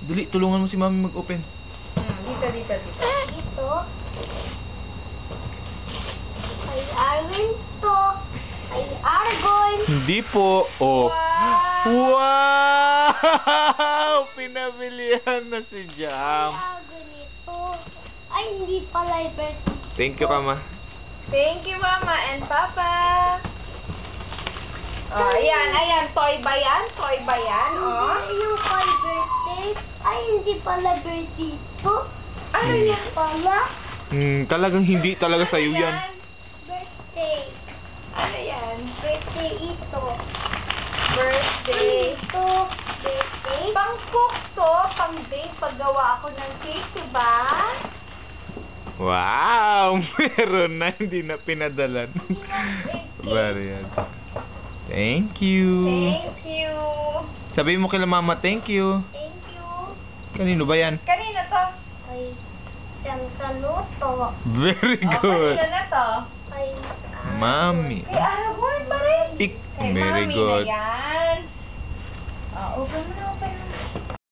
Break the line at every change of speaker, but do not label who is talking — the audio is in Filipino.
Dali, tulungan mo si mami mag-open.
Dito.
Dito. Ay, Arvin to. Ay, Argon.
Hindi po. Oh. Wow! Pinabilihan na si Jam.
Argon ito. Ay, hindi pala birthday.
Thank you, Kama.
Thank you, Mama and Papa. Oh, ayan. Toy ba yan? Oh.
Hindi yung kay birthday. Ay, hindi pala birthday ito.
Ano yan?
Pala.
Talagang hindi talaga sa'yo yan.
Birthday.
Ano yan?
Birthday ito.
Birthday.
Ito. Birthday.
Pang-cook to, pang-bake, paggawa ako ng cake, diba?
Wow! Meron na, hindi na pinadalan. Very good. Thank you.
Thank you.
Sabihin mo kila mama, thank you.
Thank you.
Kanino ba yan?
Kanina to?
Ay, siyang saluto.
Very
Oh,
good.
kanina na to?
Ay,
Mami.
Kay Aragorn pa rin. Kay
Very
Mami
good.
na yan. Open mo na.